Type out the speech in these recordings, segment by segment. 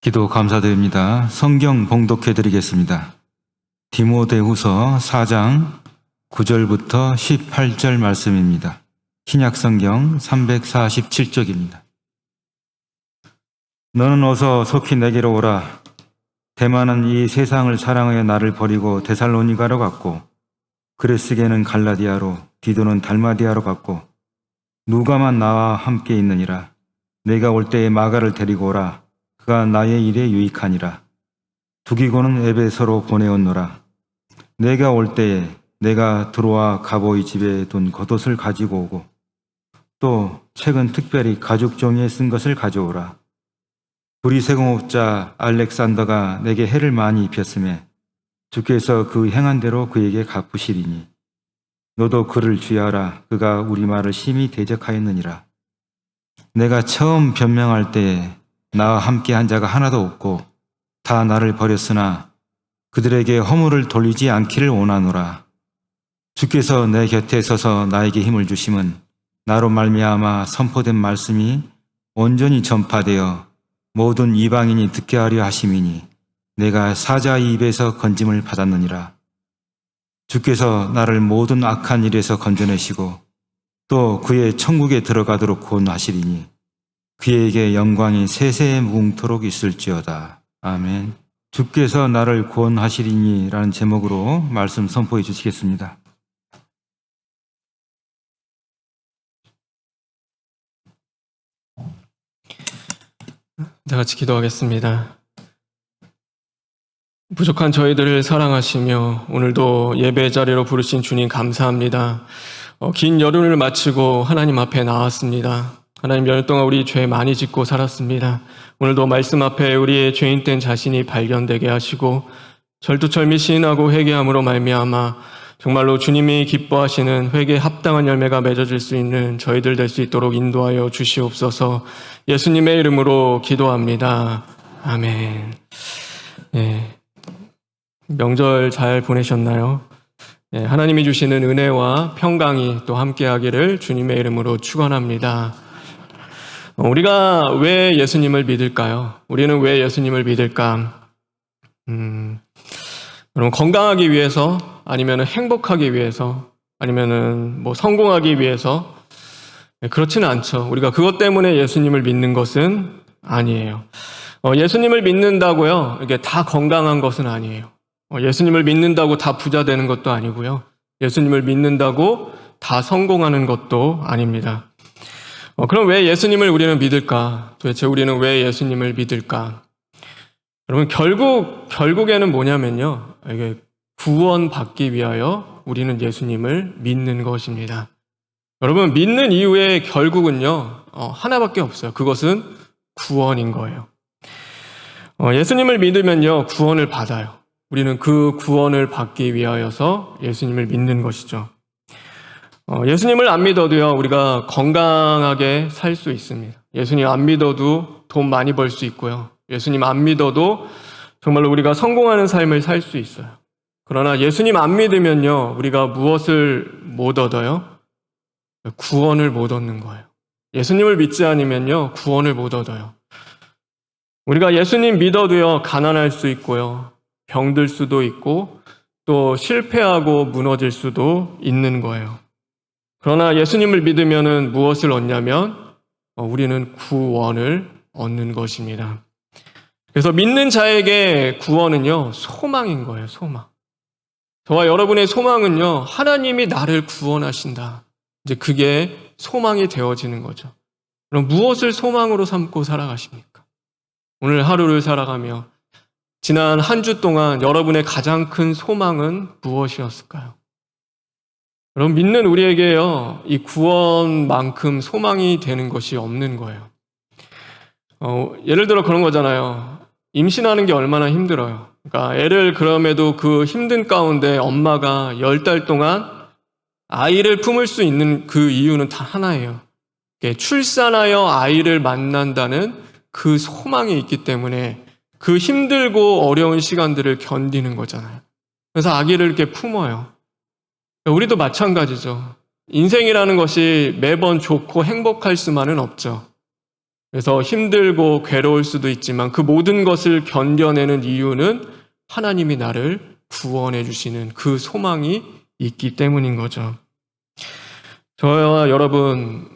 기도 감사드립니다. 성경 봉독해 드리겠습니다. 디모데후서 4장 9절부터 18절 말씀입니다. 신약성경 347쪽입니다. 너는 어서 속히 내게로 오라. 데마는 이 세상을 사랑하여 나를 버리고 데살로니가로 갔고, 그레스게는 갈라디아로, 디도는 달마디아로 갔고, 누가만 나와 함께 있느니라. 내가 올 때에 마가를 데리고 오라. 그가 나의 일에 유익하니라. 두기고는 에베소로 보내었노라. 내가 올 때에 내가 드로아 가보이 집에 둔 겉옷을 가지고 오고, 또 최근 특별히 가죽 종이에 쓴 것을 가져오라. 부리세공업자 알렉산더가 내게 해를 많이 입혔으며 주께서 그 행한 대로 그에게 갚으시리니, 너도 그를 주의하라. 그가 우리 말을 심히 대적하였느니라. 내가 처음 변명할 때에 나와 함께 한 자가 하나도 없고 다 나를 버렸으나 그들에게 허물을 돌리지 않기를 원하노라. 주께서 내 곁에 서서 나에게 힘을 주심은 나로 말미암아 선포된 말씀이 온전히 전파되어 모든 이방인이 듣게 하려 하심이니, 내가 사자의 입에서 건짐을 받았느니라. 주께서 나를 모든 악한 일에서 건져내시고 또 그의 천국에 들어가도록 구원하시리니, 그에게 영광이 세세에 무궁토록 있을지어다. 아멘. 주께서 나를 구원하시리니 라는 제목으로 말씀 선포해 주시겠습니다. 다 같이 기도하겠습니다. 부족한 저희들을 사랑하시며 오늘도 예배 자리로 부르신 주님 감사합니다. 긴 여름을 마치고 하나님 앞에 나왔습니다. 하나님, 여름 동안 우리 죄 많이 짓고 살았습니다. 오늘도 말씀 앞에 우리의 죄인된 자신이 발견되게 하시고 절두철미 시인하고 회개함으로 말미암아 정말로 주님이 기뻐하시는 회개에 합당한 열매가 맺어질 수 있는 저희들 될 수 있도록 인도하여 주시옵소서. 예수님의 이름으로 기도합니다. 아멘. 명절 잘 보내셨나요? 하나님이 주시는 은혜와 평강이 또 함께하기를 주님의 이름으로 축원합니다. 우리가 왜 예수님을 믿을까요? 우리는 왜 예수님을 믿을까? 여러분, 건강하기 위해서, 아니면 행복하기 위해서, 아니면 성공하기 위해서? 그렇지는 않죠. 우리가 그것 때문에 예수님을 믿는 것은 아니에요. 예수님을 믿는다고요, 이게 다 건강한 것은 아니에요. 예수님을 믿는다고 다 부자 되는 것도 아니고요. 예수님을 믿는다고 다 성공하는 것도 아닙니다. 그럼 왜 예수님을 우리는 믿을까? 도대체 우리는 왜 예수님을 믿을까? 여러분, 결국에는 뭐냐면요, 이게 구원받기 위하여 우리는 예수님을 믿는 것입니다. 여러분, 믿는 이유의 결국은요, 하나밖에 없어요. 그것은 구원인 거예요. 예수님을 믿으면요, 구원을 받아요. 우리는 그 구원을 받기 위하여서 예수님을 믿는 것이죠. 예수님을 안 믿어도요, 우리가 건강하게 살 수 있습니다. 예수님 안 믿어도 돈 많이 벌 수 있고요. 예수님 안 믿어도 정말로 우리가 성공하는 삶을 살 수 있어요. 그러나 예수님 안 믿으면요, 우리가 무엇을 못 얻어요? 구원을 못 얻는 거예요. 예수님을 믿지 않으면요, 구원을 못 얻어요. 우리가 예수님 믿어도요, 가난할 수 있고요, 병들 수도 있고, 또 실패하고 무너질 수도 있는 거예요. 그러나 예수님을 믿으면은 무엇을 얻냐면, 우리는 구원을 얻는 것입니다. 그래서 믿는 자에게 구원은요, 소망인 거예요, 소망. 저와 여러분의 소망은요, 하나님이 나를 구원하신다. 이제 그게 소망이 되어지는 거죠. 그럼 무엇을 소망으로 삼고 살아가십니까? 오늘 하루를 살아가며 지난 한 주 동안 여러분의 가장 큰 소망은 무엇이었을까요? 여러분, 믿는 우리에게요, 이 구원만큼 소망이 되는 것이 없는 거예요. 예를 들어 그런 거잖아요. 임신하는 게 얼마나 힘들어요. 그러니까 애를 그럼에도 그 힘든 가운데 엄마가 10달 동안 아이를 품을 수 있는 그 이유는 다 하나예요. 출산하여 아이를 만난다는 그 소망이 있기 때문에 그 힘들고 어려운 시간들을 견디는 거잖아요. 그래서 아기를 이렇게 품어요. 우리도 마찬가지죠. 인생이라는 것이 매번 좋고 행복할 수만은 없죠. 그래서 힘들고 괴로울 수도 있지만 그 모든 것을 견뎌내는 이유는 하나님이 나를 구원해 주시는 그 소망이 있기 때문인 거죠. 저와 여러분,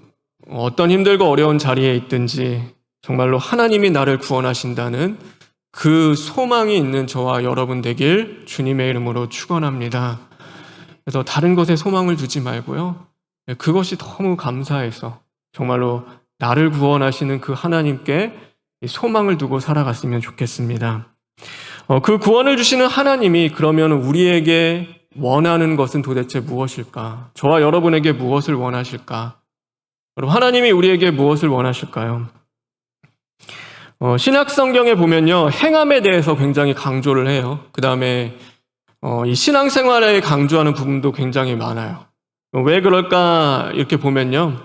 어떤 힘들고 어려운 자리에 있든지 정말로 하나님이 나를 구원하신다는 그 소망이 있는 저와 여러분 되길 주님의 이름으로 축원합니다. 그래서 다른 것에 소망을 두지 말고요. 그것이 너무 감사해서 정말로 나를 구원하시는 그 하나님께 소망을 두고 살아갔으면 좋겠습니다. 그 구원을 주시는 하나님이 그러면 우리에게 원하는 것은 도대체 무엇일까? 저와 여러분에게 무엇을 원하실까? 여러분, 하나님이 우리에게 무엇을 원하실까요? 신약 성경에 보면요, 행함에 대해서 굉장히 강조를 해요. 그 다음에 이 신앙생활에 강조하는 부분도 굉장히 많아요. 왜 그럴까 이렇게 보면요,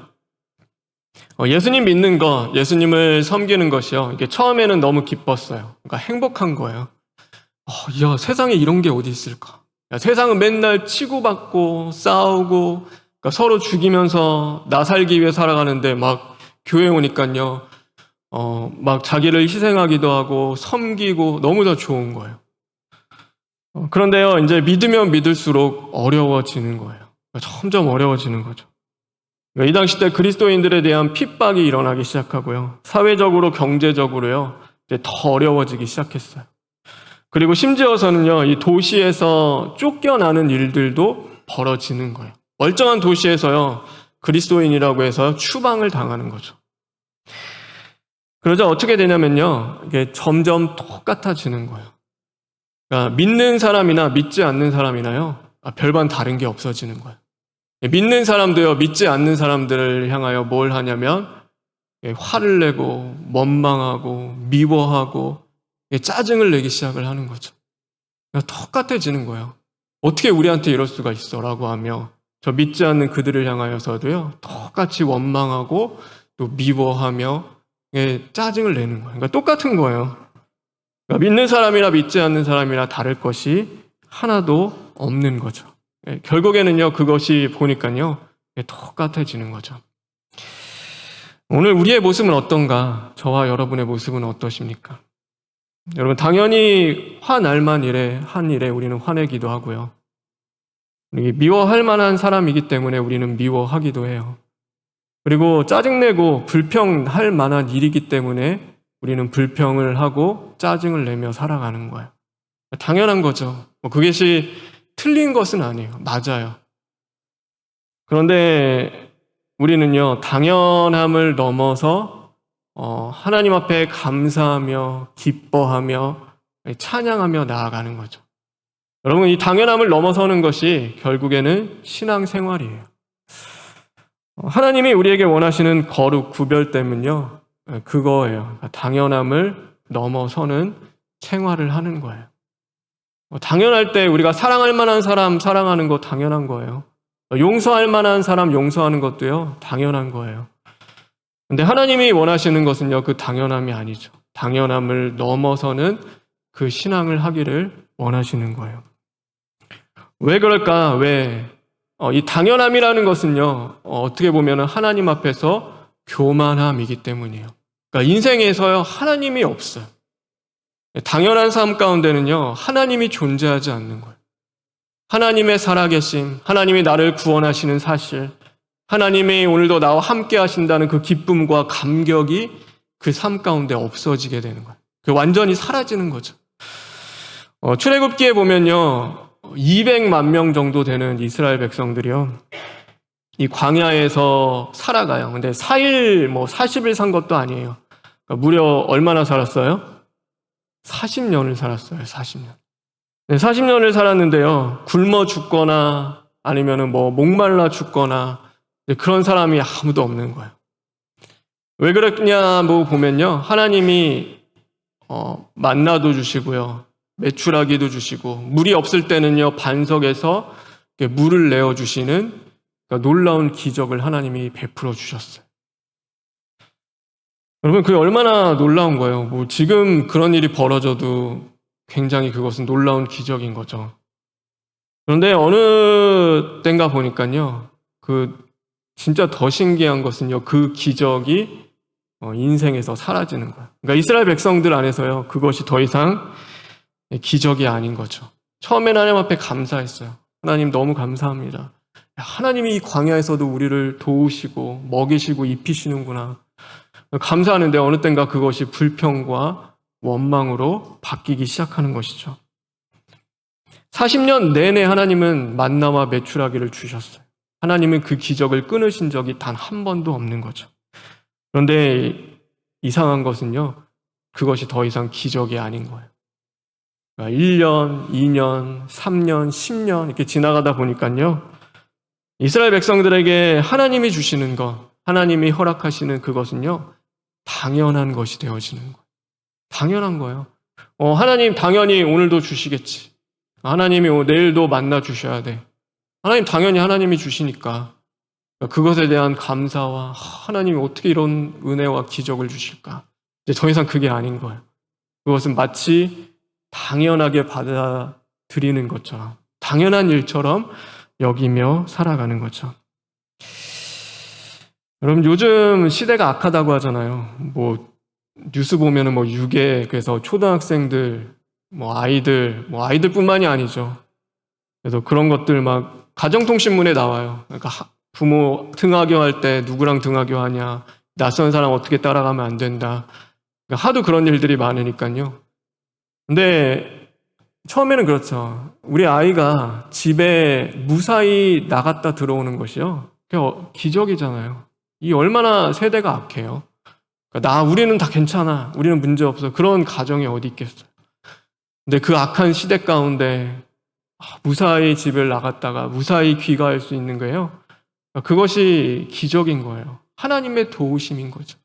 예수님 믿는 것, 예수님을 섬기는 것이요, 이게 처음에는 너무 기뻤어요. 그러니까 행복한 거예요. 야, 세상에 이런 게 어디 있을까? 야, 세상은 맨날 치고받고 싸우고, 그러니까 서로 죽이면서 나 살기 위해 살아가는데 막 교회 오니까요, 막 자기를 희생하기도 하고 섬기고 너무 더 좋은 거예요. 그런데요, 이제 믿으면 믿을수록 어려워지는 거예요. 점점 어려워지는 거죠. 이 당시 때 그리스도인들에 대한 핍박이 일어나기 시작하고요. 사회적으로, 경제적으로요, 이제 더 어려워지기 시작했어요. 그리고 심지어서는요, 이 도시에서 쫓겨나는 일들도 벌어지는 거예요. 멀쩡한 도시에서요, 그리스도인이라고 해서 추방을 당하는 거죠. 그러자 어떻게 되냐면요, 이게 점점 똑같아지는 거예요. 그러니까 믿는 사람이나 믿지 않는 사람이나요, 별반 다른 게 없어지는 거예요. 믿는 사람도요, 믿지 않는 사람들을 향하여 뭘 하냐면 화를 내고 원망하고 미워하고 짜증을 내기 시작을 하는 거죠. 똑같아지는 거예요. 어떻게 우리한테 이럴 수가 있어? 라고 하며 저 믿지 않는 그들을 향하여서도요, 똑같이 원망하고 또 미워하며 짜증을 내는 거예요. 그러니까 똑같은 거예요. 그러니까 믿는 사람이나 믿지 않는 사람이나 다를 것이 하나도 없는 거죠. 결국에는요, 그것이 보니까요, 똑같아지는 거죠. 오늘 우리의 모습은 어떤가? 저와 여러분의 모습은 어떠십니까? 여러분, 당연히 화날 만일에 한 일에 우리는 화내기도 하고요. 우리 미워할 만한 사람이기 때문에 우리는 미워하기도 해요. 그리고 짜증내고 불평할 만한 일이기 때문에 우리는 불평을 하고 짜증을 내며 살아가는 거예요. 당연한 거죠. 그것이 틀린 것은 아니에요. 맞아요. 그런데 우리는요, 당연함을 넘어서 하나님 앞에 감사하며 기뻐하며 찬양하며 나아가는 거죠. 여러분, 이 당연함을 넘어서는 것이 결국에는 신앙생활이에요. 하나님이 우리에게 원하시는 거룩, 구별됨은요, 그거예요. 당연함을 넘어서는 생활을 하는 거예요. 당연할 때 우리가 사랑할 만한 사람 사랑하는 거 당연한 거예요. 용서할 만한 사람 용서하는 것도요, 당연한 거예요. 근데 하나님이 원하시는 것은요, 그 당연함이 아니죠. 당연함을 넘어서는 그 신앙을 하기를 원하시는 거예요. 왜 그럴까? 왜? 이 당연함이라는 것은요, 어떻게 보면 하나님 앞에서 교만함이기 때문이에요. 그러니까 인생에서요, 하나님이 없어요. 당연한 삶 가운데는요, 하나님이 존재하지 않는 거예요. 하나님의 살아계심, 하나님이 나를 구원하시는 사실, 하나님이 오늘도 나와 함께 하신다는 그 기쁨과 감격이 그 삶 가운데 없어지게 되는 거예요. 완전히 사라지는 거죠. 출애굽기에 보면요, 200만 명 정도 되는 이스라엘 백성들이요, 이 광야에서 살아가요. 근데 4일, 40일 산 것도 아니에요. 그러니까 무려 얼마나 살았어요? 40년을 살았어요. 40년. 네, 40년을 살았는데요, 굶어 죽거나 아니면은 목말라 죽거나 그런 사람이 아무도 없는 거예요. 왜 그랬냐 보면요, 하나님이 만나도 주시고요, 메추라기도 주시고, 물이 없을 때는요, 반석에서 물을 내어 주시는, 그러니까 놀라운 기적을 하나님이 베풀어 주셨어요. 여러분, 그게 얼마나 놀라운 거예요. 지금 그런 일이 벌어져도 굉장히 그것은 놀라운 기적인 거죠. 그런데 어느 때인가 보니까요, 진짜 더 신기한 것은요, 그 기적이 인생에서 사라지는 거예요. 그러니까 이스라엘 백성들 안에서요, 그것이 더 이상 기적이 아닌 거죠. 처음에는 하나님 앞에 감사했어요. 하나님 너무 감사합니다. 하나님이 이 광야에서도 우리를 도우시고 먹이시고 입히시는구나. 감사하는데 어느 땐가 그것이 불평과 원망으로 바뀌기 시작하는 것이죠. 40년 내내 하나님은 만나와 메추라기를 주셨어요. 하나님은 그 기적을 끊으신 적이 단 한 번도 없는 거죠. 그런데 이상한 것은요, 그것이 더 이상 기적이 아닌 거예요. 그러니까 1년, 2년, 3년, 10년 이렇게 지나가다 보니까요, 이스라엘 백성들에게 하나님이 주시는 것, 하나님이 허락하시는 그것은요, 당연한 것이 되어지는 거예요. 당연한 거예요. 하나님 당연히 오늘도 주시겠지. 하나님이 내일도 만나 주셔야 돼. 하나님 당연히 하나님이 주시니까 그것에 대한 감사와 하나님이 어떻게 이런 은혜와 기적을 주실까? 이제 더 이상 그게 아닌 거예요. 그것은 마치 당연하게 받아들이는 것처럼, 당연한 일처럼 여기며 살아가는 거죠. 여러분, 요즘 시대가 악하다고 하잖아요. 뉴스 보면은 유괴, 그래서 초등학생들, 아이들뿐만이 아니죠. 그래서 그런 것들 막 가정통신문에 나와요. 그러니까 부모 등하교할 때 누구랑 등하교하냐, 낯선 사람 어떻게 따라가면 안 된다. 그러니까 하도 그런 일들이 많으니까요. 근데 처음에는 그렇죠. 우리 아이가 집에 무사히 나갔다 들어오는 것이요, 그게 기적이잖아요. 이 얼마나 세대가 악해요. 그러니까 우리는 다 괜찮아, 우리는 문제 없어, 그런 가정이 어디 있겠어요. 근데 그 악한 시대 가운데 무사히 집을 나갔다가 무사히 귀가할 수 있는 거예요. 그것이 기적인 거예요. 하나님의 도우심인 거죠.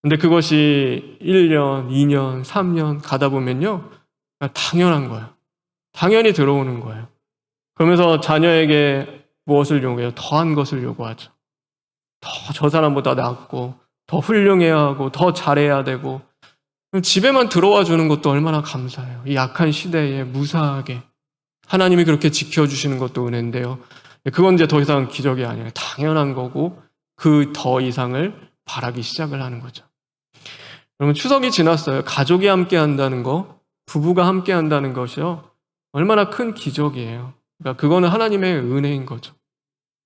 근데 그것이 1년, 2년, 3년 가다 보면요, 당연한 거예요. 당연히 들어오는 거예요. 그러면서 자녀에게 무엇을 요구해요? 더한 것을 요구하죠. 더 저 사람보다 낫고, 더 훌륭해야 하고, 더 잘해야 되고, 집에만 들어와 주는 것도 얼마나 감사해요. 이 약한 시대에 무사하게 하나님이 그렇게 지켜주시는 것도 은혜인데요, 그건 이제 더 이상 기적이 아니에요. 당연한 거고, 그 더 이상을 바라기 시작을 하는 거죠. 여러분, 추석이 지났어요. 가족이 함께 한다는 거, 부부가 함께 한다는 것이요, 얼마나 큰 기적이에요. 그러니까 그거는 하나님의 은혜인 거죠.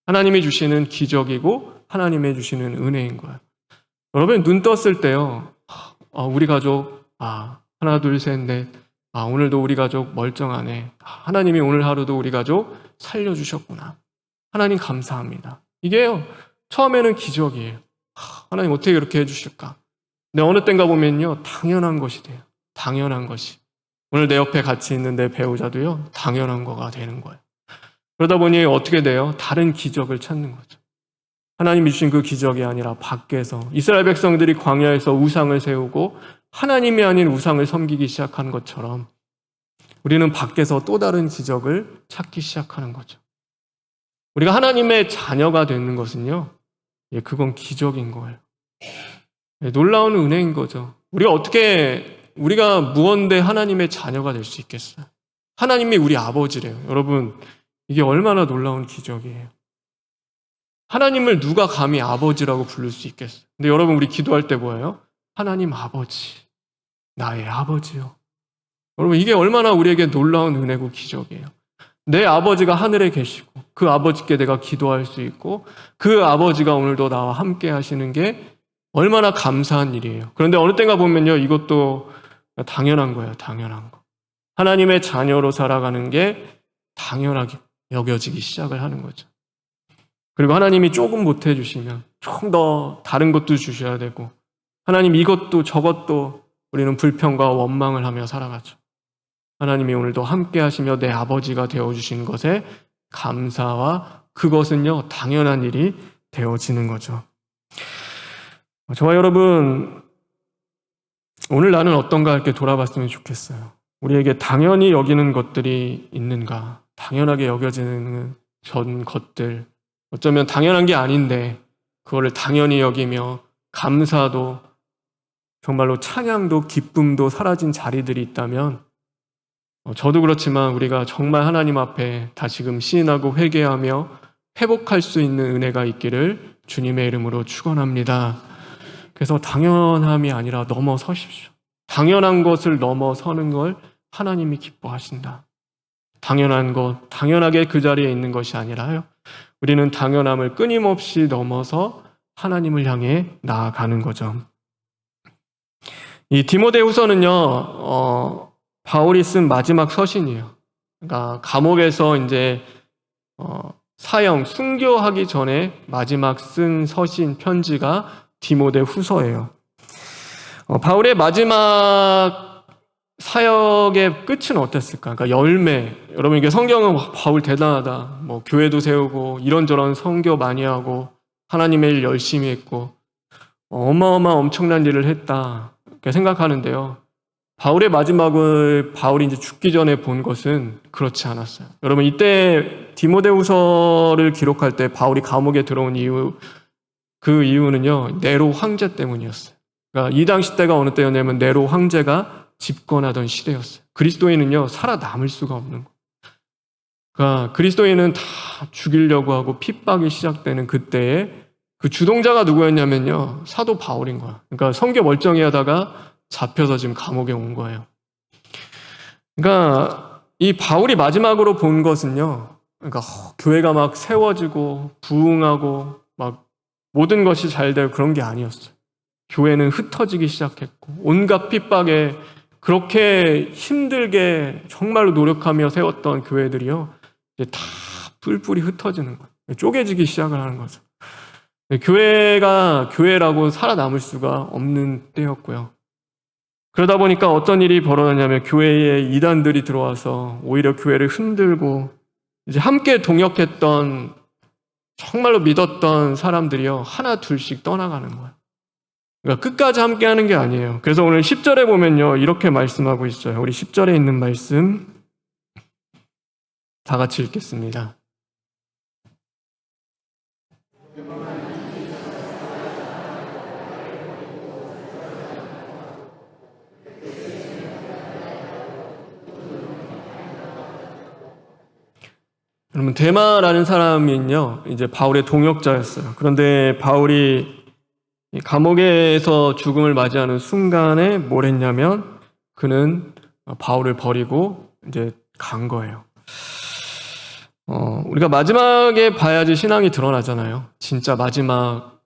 하나님이 주시는 기적이고 하나님이 주시는 은혜인 거예요. 여러분, 눈 떴을 때요, 우리 가족, 하나 둘 셋 넷, 오늘도 우리 가족 멀쩡하네, 하나님이 오늘 하루도 우리 가족 살려주셨구나, 하나님 감사합니다. 이게요, 처음에는 기적이에요. 하나님 어떻게 그렇게 해주실까? 근데 어느 땐가 보면요, 당연한 것이 돼요. 당연한 것이. 오늘 내 옆에 같이 있는 내 배우자도요, 당연한 거가 되는 거예요. 그러다 보니 어떻게 돼요? 다른 기적을 찾는 거죠. 하나님이 주신 그 기적이 아니라 밖에서 이스라엘 백성들이 광야에서 우상을 세우고 하나님이 아닌 우상을 섬기기 시작한 것처럼 우리는 밖에서 또 다른 기적을 찾기 시작하는 거죠. 우리가 하나님의 자녀가 되는 것은요, 그건 기적인 거예요. 놀라운 은혜인 거죠. 우리가 무언데 하나님의 자녀가 될 수 있겠어요? 하나님이 우리 아버지래요. 여러분, 이게 얼마나 놀라운 기적이에요. 하나님을 누가 감히 아버지라고 부를 수 있겠어요? 근데 여러분, 우리 기도할 때 뭐예요? 하나님 아버지, 나의 아버지요. 여러분, 이게 얼마나 우리에게 놀라운 은혜고 기적이에요. 내 아버지가 하늘에 계시고 그 아버지께 내가 기도할 수 있고 그 아버지가 오늘도 나와 함께 하시는 게 얼마나 감사한 일이에요. 그런데 어느 때가 보면요, 이것도 당연한 거예요. 당연한 거. 하나님의 자녀로 살아가는 게 당연하게 여겨지기 시작을 하는 거죠. 그리고 하나님이 조금 못 해주시면 조금 더 다른 것도 주셔야 되고, 하나님 이것도 저것도 우리는 불평과 원망을 하며 살아가죠. 하나님이 오늘도 함께 하시며 내 아버지가 되어주신 것에 감사와 그것은요, 당연한 일이 되어지는 거죠. 저와 여러분, 오늘 나는 어떤가 이렇게 돌아봤으면 좋겠어요. 우리에게 당연히 여기는 것들이 있는가? 당연하게 여겨지는 전 것들, 어쩌면 당연한 게 아닌데 그거를 당연히 여기며 감사도, 정말로 찬양도 기쁨도 사라진 자리들이 있다면, 저도 그렇지만 우리가 정말 하나님 앞에 다시금 시인하고 회개하며 회복할 수 있는 은혜가 있기를 주님의 이름으로 축원합니다. 그래서 당연함이 아니라 넘어서십시오. 당연한 것을 넘어서는 걸 하나님이 기뻐하신다. 당연한 것, 당연하게 그 자리에 있는 것이 아니라요. 우리는 당연함을 끊임없이 넘어서 하나님을 향해 나아가는 거죠. 이 디모데후서는요, 바울이 쓴 마지막 서신이에요. 그러니까 감옥에서 이제 사형, 순교하기 전에 마지막 쓴 서신 편지가 디모데후서예요. 바울의 마지막 사역의 끝은 어땠을까? 그러니까 열매. 여러분 이게 성경은 바울 대단하다. 뭐 교회도 세우고 이런저런 선교 많이 하고 하나님의 일 열심히 했고 어마어마한 엄청난 일을 했다. 이렇게 생각하는데요. 바울의 마지막을 바울이 이제 죽기 전에 본 것은 그렇지 않았어요. 여러분 이때 디모데후서를 기록할 때 바울이 감옥에 들어온 이유, 그 이유는요 네로 황제 때문이었어요. 그러니까 이 당시 때가 어느 때였냐면 네로 황제가 집권하던 시대였어요. 그리스도인은요 살아남을 수가 없는 거예요. 그러니까 그리스도인은 다 죽이려고 하고 핍박이 시작되는 그때에 그 주동자가 누구였냐면요 사도 바울인 거야. 그러니까 성교 멀쩡히 하다가 잡혀서 지금 감옥에 온 거예요. 그러니까 이 바울이 마지막으로 본 것은요, 그러니까 교회가 막 세워지고 부흥하고 막 모든 것이 잘 되고 그런 게 아니었어요. 교회는 흩어지기 시작했고 온갖 핍박에 그렇게 힘들게 정말로 노력하며 세웠던 교회들이요, 이제 다 뿔뿔이 흩어지는 거예요. 쪼개지기 시작을 하는 거죠. 교회가 교회라고 살아남을 수가 없는 때였고요. 그러다 보니까 어떤 일이 벌어졌냐면 교회에 이단들이 들어와서 오히려 교회를 흔들고 이제 함께 동역했던 정말로 믿었던 사람들이요 하나 둘씩 떠나가는 거예요. 그러니까 끝까지 함께 하는 게 아니에요. 그래서 오늘 10절에 보면요 이렇게 말씀하고 있어요. 우리 10절에 있는 말씀 다 같이 읽겠습니다. 여러분 데마라는 사람은요 이제 바울의 동역자였어요. 그런데 바울이 감옥에서 죽음을 맞이하는 순간에 뭘 했냐면 그는 바울을 버리고 이제 간 거예요. 우리가 마지막에 봐야지 신앙이 드러나잖아요. 진짜 마지막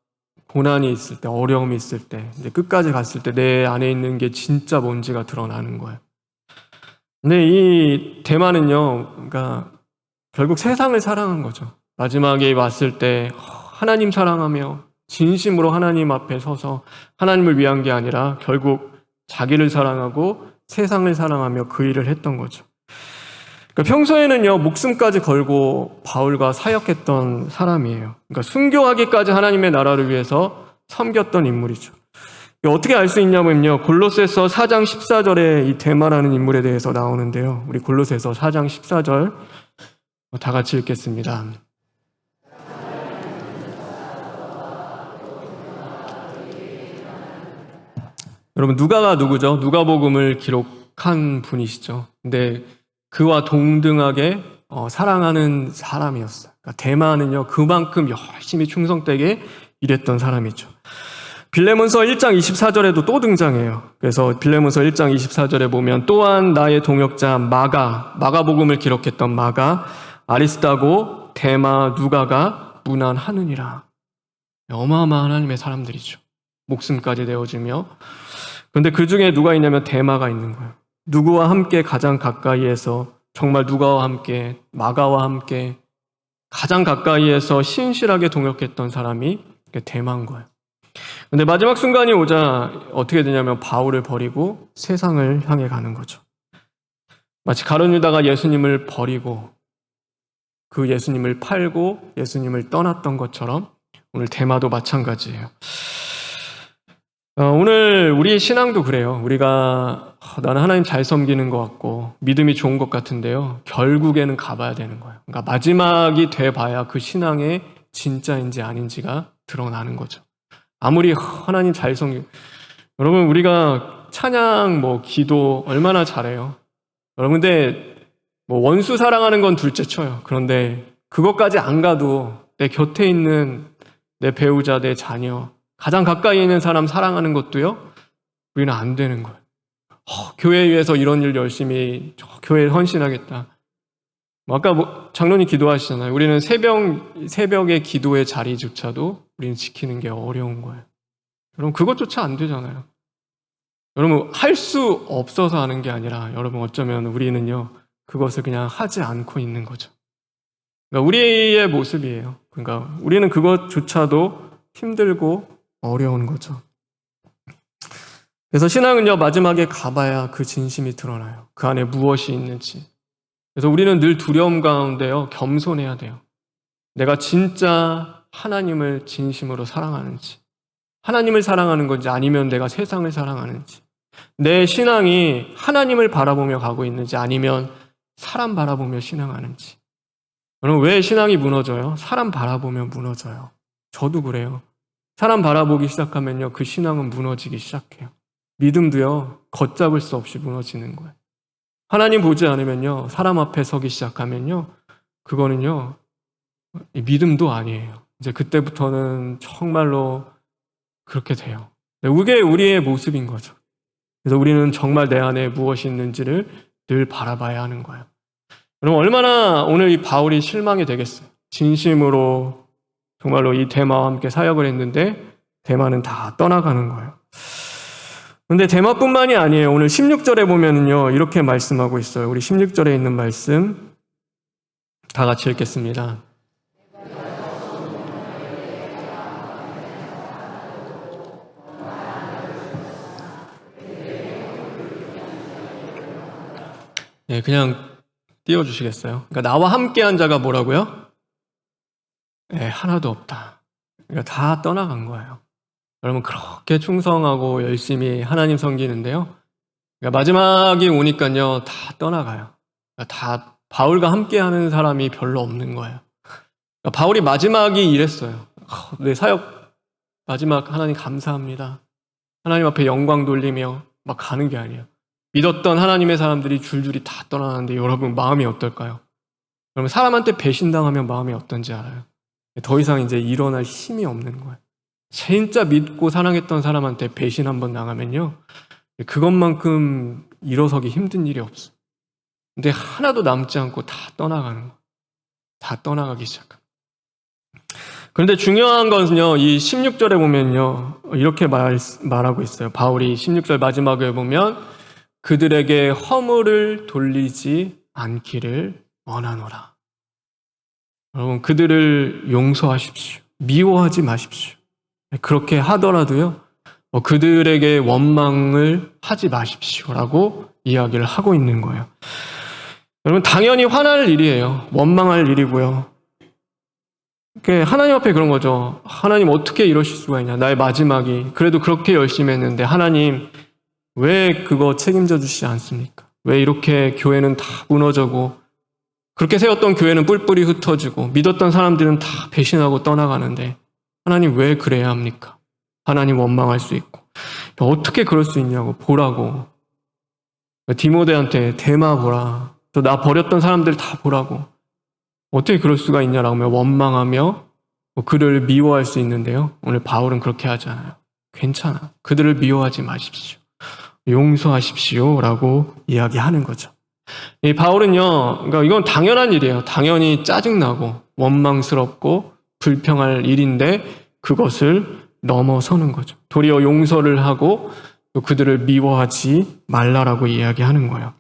고난이 있을 때, 어려움이 있을 때, 이제 끝까지 갔을 때 내 안에 있는 게 진짜 뭔지가 드러나는 거예요. 근데 이 데마는요, 그러니까 결국 세상을 사랑한 거죠. 마지막에 왔을 때 하나님 사랑하며 진심으로 하나님 앞에 서서 하나님을 위한 게 아니라 결국 자기를 사랑하고 세상을 사랑하며 그 일을 했던 거죠. 그러니까 평소에는요 목숨까지 걸고 바울과 사역했던 사람이에요. 그러니까 순교하기까지 하나님의 나라를 위해서 섬겼던 인물이죠. 어떻게 알 수 있냐면요 골로새서 4장 14절에 이 데마라는 인물에 대해서 나오는데요. 우리 골로새서 4장 14절 다 같이 읽겠습니다. 여러분 누가가 누구죠? 누가복음을 기록한 분이시죠. 근데 그와 동등하게 사랑하는 사람이었어요. 그러니까 데마는요 그만큼 열심히 충성되게 일했던 사람이죠. 빌레몬서 1장 24절에도 또 등장해요. 그래서 빌레몬서 1장 24절에 보면 또한 나의 동역자 마가복음을 기록했던 마가 아리스다고 데마 누가가 문안하느니라. 어마어마한 하나님의 사람들이죠. 목숨까지 내어주며. 그런데 그 중에 누가 있냐면 데마가 있는 거예요. 누구와 함께 가장 가까이에서 정말 누가와 함께 마가와 함께 가장 가까이에서 신실하게 동역했던 사람이 데마인 거예요. 그런데 마지막 순간이 오자 어떻게 되냐면 바울을 버리고 세상을 향해 가는 거죠. 마치 가룟 유다가 예수님을 버리고 그 예수님을 팔고 예수님을 떠났던 것처럼 오늘 데마도 마찬가지예요. 오늘 우리의 신앙도 그래요. 우리가 나는 하나님 잘 섬기는 것 같고 믿음이 좋은 것 같은데요. 결국에는 가봐야 되는 거예요. 그러니까 마지막이 돼봐야 그 신앙의 진짜인지 아닌지가 드러나는 거죠. 아무리 하나님 잘 섬기 여러분 우리가 찬양 기도 얼마나 잘해요. 여러분 근데 원수 사랑하는 건 둘째 쳐요. 그런데 그것까지 안 가도 내 곁에 있는 내 배우자, 내 자녀 가장 가까이 있는 사람 사랑하는 것도요, 우리는 안 되는 거예요. 교회에 위해서 이런 일 열심히 교회에 헌신하겠다. 아까 장로님 기도하시잖아요. 우리는 새벽의 기도의 자리조차도 우리는 지키는 게 어려운 거예요. 여러분, 그것조차 안 되잖아요. 여러분, 할 수 없어서 하는 게 아니라 여러분, 어쩌면 우리는요, 그것을 그냥 하지 않고 있는 거죠. 그러니까 우리의 모습이에요. 그러니까 우리는 그것조차도 힘들고 어려운 거죠. 그래서 신앙은요, 마지막에 가봐야 그 진심이 드러나요. 그 안에 무엇이 있는지. 그래서 우리는 늘 두려움 가운데요, 겸손해야 돼요. 내가 진짜 하나님을 진심으로 사랑하는지, 하나님을 사랑하는 건지 아니면 내가 세상을 사랑하는지, 내 신앙이 하나님을 바라보며 가고 있는지 아니면 사람 바라보며 신앙하는지. 여러분, 왜 신앙이 무너져요? 사람 바라보며 무너져요. 저도 그래요. 사람 바라보기 시작하면요, 그 신앙은 무너지기 시작해요. 믿음도요, 걷잡을 수 없이 무너지는 거예요. 하나님 보지 않으면요, 사람 앞에 서기 시작하면요, 그거는요, 믿음도 아니에요. 이제 그때부터는 정말로 그렇게 돼요. 그게 우리의 모습인 거죠. 그래서 우리는 정말 내 안에 무엇이 있는지를 늘 바라봐야 하는 거예요. 여러분, 얼마나 오늘 이 바울이 실망이 되겠어요. 진심으로 정말로 이 데마와 함께 사역을 했는데 데마는 다 떠나가는 거예요. 그런데 데마뿐만이 아니에요. 오늘 16절에 보면은요, 이렇게 말씀하고 있어요. 우리 16절에 있는 말씀 다 같이 읽겠습니다. 네, 그냥 띄워주시겠어요? 그러니까 나와 함께한 자가 뭐라고요? 네, 하나도 없다. 그러니까 다 떠나간 거예요. 여러분, 그렇게 충성하고 열심히 하나님 섬기는데요, 그러니까 마지막이 오니까요, 다 떠나가요. 그러니까 다 바울과 함께하는 사람이 별로 없는 거예요. 그러니까 바울이 마지막이 이랬어요. 내 사역 마지막 하나님 감사합니다. 하나님 앞에 영광 돌리며 막 가는 게 아니에요. 믿었던 하나님의 사람들이 줄줄이 다 떠나는데 여러분, 마음이 어떨까요? 여러분, 사람한테 배신당하면 마음이 어떤지 알아요? 더 이상 이제 일어날 힘이 없는 거예요. 진짜 믿고 사랑했던 사람한테 배신 한번 당하면요, 그것만큼 일어서기 힘든 일이 없어요. 근데 하나도 남지 않고 다 떠나가는 거예요. 다 떠나가기 시작합니다. 그런데 중요한 것은요, 이 16절에 보면요, 이렇게 말하고 있어요. 바울이 16절 마지막에 보면 그들에게 허물을 돌리지 않기를 원하노라. 여러분, 그들을 용서하십시오. 미워하지 마십시오. 그렇게 하더라도요, 그들에게 원망을 하지 마십시오라고 이야기를 하고 있는 거예요. 여러분, 당연히 화날 일이에요. 원망할 일이고요. 하나님 앞에 그런 거죠. 하나님, 어떻게 이러실 수가 있냐. 나의 마지막이 그래도 그렇게 열심히 했는데 하나님 왜 그거 책임져 주시지 않습니까? 왜 이렇게 교회는 다 무너져고 그렇게 세웠던 교회는 뿔뿔이 흩어지고 믿었던 사람들은 다 배신하고 떠나가는데 하나님 왜 그래야 합니까? 하나님 원망할 수 있고 어떻게 그럴 수 있냐고 보라고. 디모데한테 데마 보라. 또 나 버렸던 사람들 다 보라고. 어떻게 그럴 수가 있냐라고 하면 원망하며 그를 미워할 수 있는데요, 오늘 바울은 그렇게 하지 않아요. 괜찮아. 그들을 미워하지 마십시오. 용서하십시오 라고 이야기하는 거죠. 이 바울은요, 그러니까 이건 당연한 일이에요. 당연히 짜증나고 원망스럽고 불평할 일인데 그것을 넘어서는 거죠. 도리어 용서를 하고 또 그들을 미워하지 말라라고 이야기하는 거예요.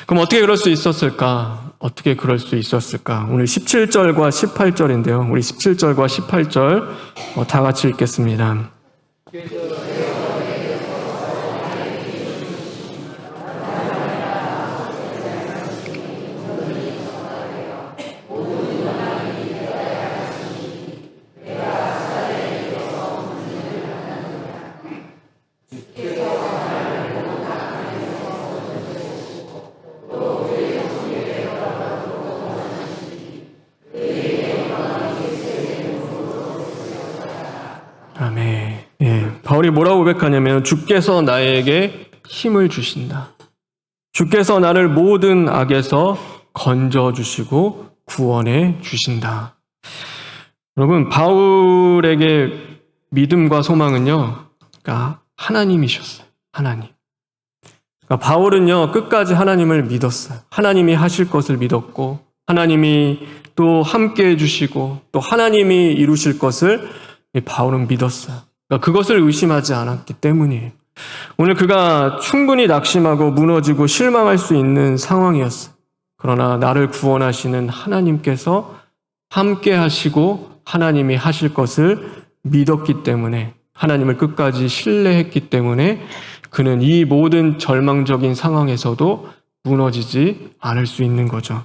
그럼 어떻게 그럴 수 있었을까? 어떻게 그럴 수 있었을까? 오늘 17절과 18절인데요. 우리 17절과 18절 다 같이 읽겠습니다. 아멘. 예, 바울이 뭐라고 고백하냐면 주께서 나에게 힘을 주신다. 주께서 나를 모든 악에서 건져주시고 구원해 주신다. 여러분, 바울에게 믿음과 소망은요, 그러니까 하나님이셨어요. 하나님. 그러니까 바울은요, 끝까지 하나님을 믿었어요. 하나님이 하실 것을 믿었고, 하나님이 또 함께 해주시고, 또 하나님이 이루실 것을 바울은 믿었어요. 그러니까 그것을 의심하지 않았기 때문이에요. 오늘 그가 충분히 낙심하고 무너지고 실망할 수 있는 상황이었어요. 그러나 나를 구원하시는 하나님께서 함께 하시고 하나님이 하실 것을 믿었기 때문에, 하나님을 끝까지 신뢰했기 때문에 그는 이 모든 절망적인 상황에서도 무너지지 않을 수 있는 거죠.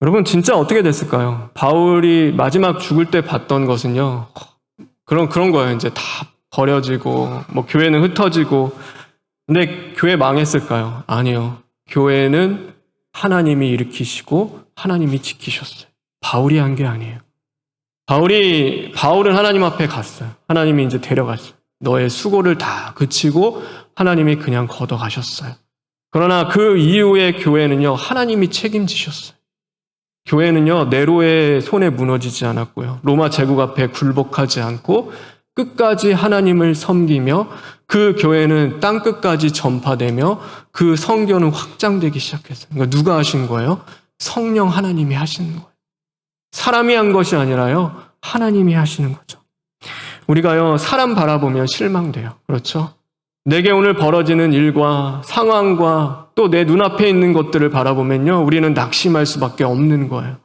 여러분, 진짜 어떻게 됐을까요? 바울이 마지막 죽을 때 봤던 것은요, 그런 거예요. 이제 다 버려지고, 뭐 교회는 흩어지고, 근데 교회 망했을까요? 아니요. 교회는 하나님이 일으키시고 하나님이 지키셨어요. 바울이 한 게 아니에요. 바울은 하나님 앞에 갔어요. 하나님이 이제 데려갔어요. 너의 수고를 다 그치고 하나님이 그냥 걷어가셨어요. 그러나 그 이후에 교회는요, 하나님이 책임지셨어요. 교회는요, 네로의 손에 무너지지 않았고요. 로마 제국 앞에 굴복하지 않고 끝까지 하나님을 섬기며 그 교회는 땅 끝까지 전파되며 그 성교는 확장되기 시작했어요. 그러니까 누가 하신 거예요? 성령 하나님이 하시는 거예요. 사람이 한 것이 아니라요, 하나님이 하시는 거죠. 우리가요, 사람 바라보면 실망돼요. 그렇죠? 내게 오늘 벌어지는 일과 상황과 또 내 눈앞에 있는 것들을 바라보면요, 우리는 낙심할 수밖에 없는 거예요.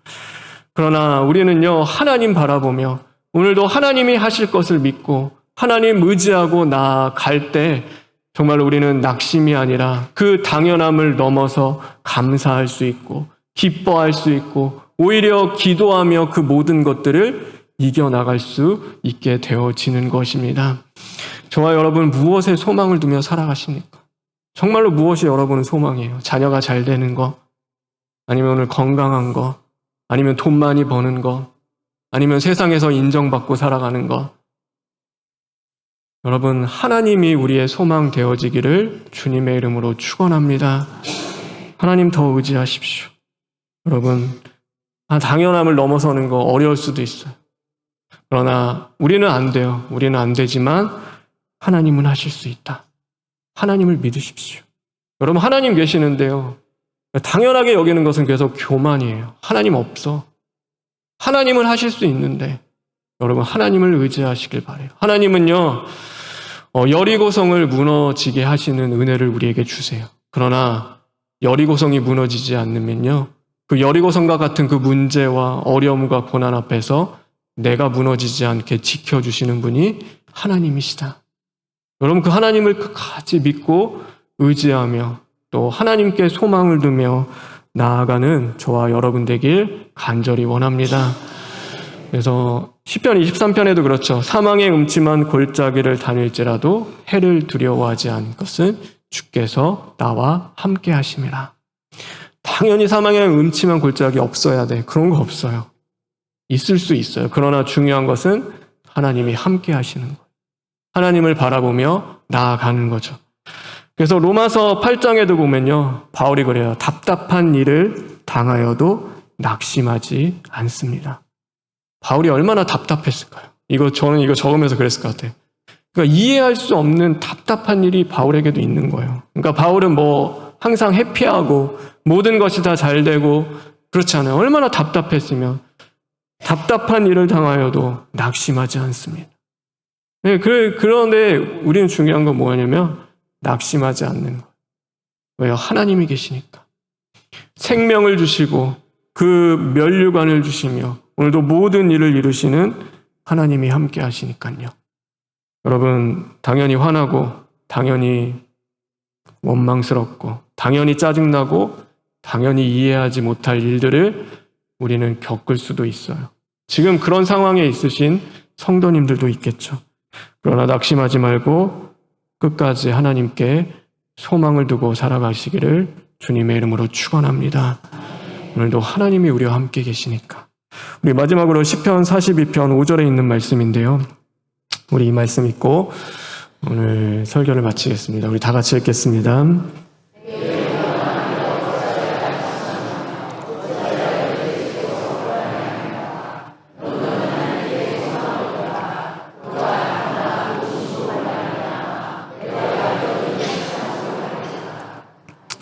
그러나 우리는요, 하나님 바라보며 오늘도 하나님이 하실 것을 믿고 하나님 의지하고 나아갈 때 정말 우리는 낙심이 아니라 그 당연함을 넘어서 감사할 수 있고 기뻐할 수 있고 오히려 기도하며 그 모든 것들을 이겨나갈 수 있게 되어지는 것입니다. 저와 여러분, 무엇에 소망을 두며 살아가십니까? 정말로 무엇이 여러분은 소망이에요? 자녀가 잘 되는 거? 아니면 오늘 건강한 거? 아니면 돈 많이 버는 거? 아니면 세상에서 인정받고 살아가는 거? 여러분, 하나님이 우리의 소망 되어지기를 주님의 이름으로 축원합니다. 하나님 더 의지하십시오. 여러분, 당연함을 넘어서는 거 어려울 수도 있어요. 그러나 우리는 안 돼요. 우리는 안 되지만 하나님은 하실 수 있다. 하나님을 믿으십시오. 여러분, 하나님 계시는데요, 당연하게 여기는 것은 계속 교만이에요. 하나님 없어. 하나님은 하실 수 있는데 여러분, 하나님을 의지하시길 바라요. 하나님은요, 여리고성을 무너지게 하시는 은혜를 우리에게 주세요. 그러나 여리고성이 무너지지 않으면요, 그 여리고성과 같은 그 문제와 어려움과 고난 앞에서 내가 무너지지 않게 지켜주시는 분이 하나님이시다. 여러분, 그 하나님을 끝까지 믿고 의지하며 또 하나님께 소망을 두며 나아가는 저와 여러분 되길 간절히 원합니다. 그래서 시편 23편에도 그렇죠. 사망의 음침한 골짜기를 다닐지라도 해를 두려워하지 않을 것은 주께서 나와 함께 하심이라. 당연히 사망의 음침한 골짜기 없어야 돼. 그런 거 없어요. 있을 수 있어요. 그러나 중요한 것은 하나님이 함께 하시는 거예요. 하나님을 바라보며 나아가는 거죠. 그래서 로마서 8장에도 보면요, 바울이 그래요. 답답한 일을 당하여도 낙심하지 않습니다. 바울이 얼마나 답답했을까요? 저는 이거 적으면서 그랬을 것 같아요. 그러니까 이해할 수 없는 답답한 일이 바울에게도 있는 거예요. 그러니까 바울은 뭐 항상 해피하고 모든 것이 다 잘 되고 그렇지 않아요. 얼마나 답답했으면 답답한 일을 당하여도 낙심하지 않습니다. 네, 그런데 우리는 중요한 건 뭐냐면 낙심하지 않는 거예요. 왜요? 하나님이 계시니까. 생명을 주시고 그 면류관을 주시며 오늘도 모든 일을 이루시는 하나님이 함께 하시니까요. 여러분, 당연히 화나고 당연히 원망스럽고 당연히 짜증나고 당연히 이해하지 못할 일들을 우리는 겪을 수도 있어요. 지금 그런 상황에 있으신 성도님들도 있겠죠. 그러나 낙심하지 말고 끝까지 하나님께 소망을 두고 살아가시기를 주님의 이름으로 축원합니다. 오늘도 하나님이 우리와 함께 계시니까. 우리 마지막으로 시편 42편 5절에 있는 말씀인데요. 우리 이 말씀 읽고 오늘 설교를 마치겠습니다. 우리 다 같이 읽겠습니다.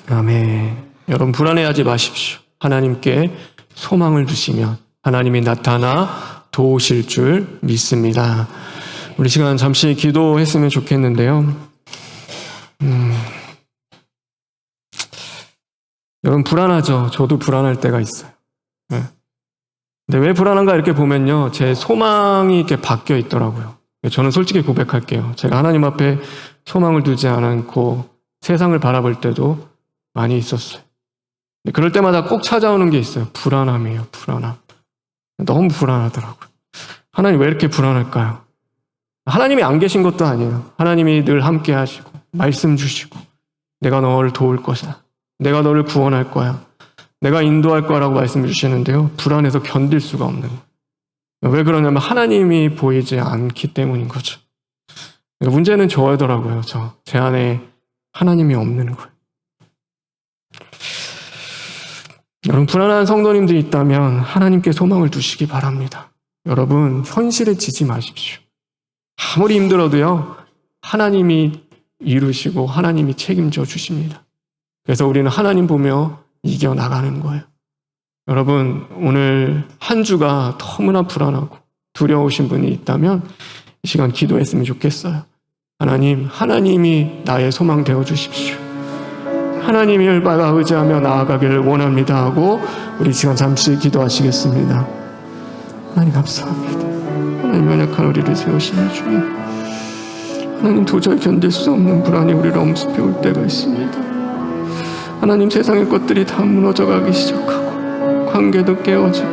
아멘. 여러분 불안해하지 마십시오. 하나님께 소망을 두시면 하나님이 나타나 도우실 줄 믿습니다. 우리 시간 잠시 기도했으면 좋겠는데요. 여러분 불안하죠? 저도 불안할 때가 있어요. 네. 근데 왜 불안한가 이렇게 보면요, 제 소망이 이렇게 바뀌어 있더라고요. 저는 솔직히 고백할게요. 제가 하나님 앞에 소망을 두지 않고 세상을 바라볼 때도 많이 있었어요. 근데 그럴 때마다 꼭 찾아오는 게 있어요. 불안함이에요. 불안함. 너무 불안하더라고요. 하나님 왜 이렇게 불안할까요? 하나님이 안 계신 것도 아니에요. 하나님이 늘 함께 하시고 말씀 주시고 내가 너를 도울 것이다. 내가 너를 구원할 거야. 내가 인도할 거라고 말씀해 주시는데요. 불안해서 견딜 수가 없는 거예요. 왜 그러냐면 하나님이 보이지 않기 때문인 거죠. 문제는 저더라고요. 제 안에 하나님이 없는 거예요. 여러분 불안한 성도님들이 있다면 하나님께 소망을 두시기 바랍니다. 여러분 현실에 지지 마십시오. 아무리 힘들어도요, 하나님이 이루시고 하나님이 책임져 주십니다. 그래서 우리는 하나님 보며 이겨나가는 거예요. 여러분 오늘 한 주가 너무나 불안하고 두려우신 분이 있다면 이 시간 기도했으면 좋겠어요. 하나님이 나의 소망 되어 주십시오. 하나님을 받아 의지하며 나아가기를 원합니다 하고 우리 시간 잠시 기도하시겠습니다. 하나님 감사합니다. 하나님 연약한 우리를 세우시는 주님, 하나님 도저히 견딜 수 없는 불안이 우리를 엄습해 올 때가 있습니다. 하나님 세상의 것들이 다 무너져가기 시작하고 관계도 깨어지고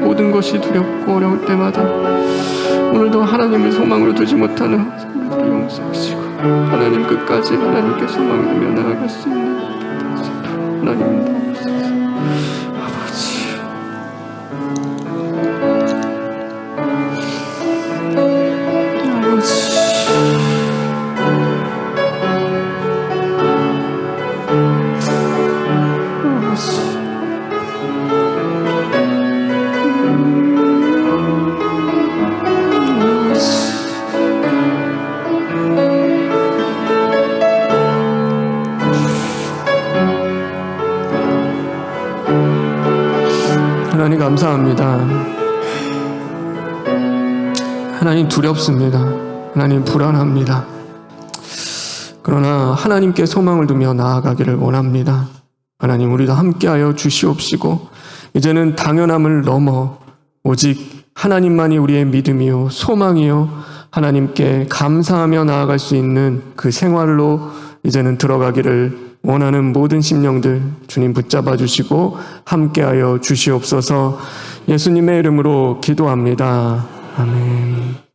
모든 것이 두렵고 어려울 때마다 오늘도 하나님을 소망으로 두지 못하는 우리들을 용서하시고 하나님 끝까지 하나님께 소망을 두며 나아갈 수 있는 하나님 도와주소서. 아버지 하나님 감사합니다. 하나님 두렵습니다. 하나님 불안합니다. 그러나 하나님께 소망을 두며 나아가기를 원합니다. 하나님 우리도 함께하여 주시옵시고 이제는 당연함을 넘어 오직 하나님만이 우리의 믿음이요 소망이요 하나님께 감사하며 나아갈 수 있는 그 생활로 이제는 들어가기를 원하는 모든 심령들 주님 붙잡아 주시고 함께하여 주시옵소서. 예수님의 이름으로 기도합니다. 아멘.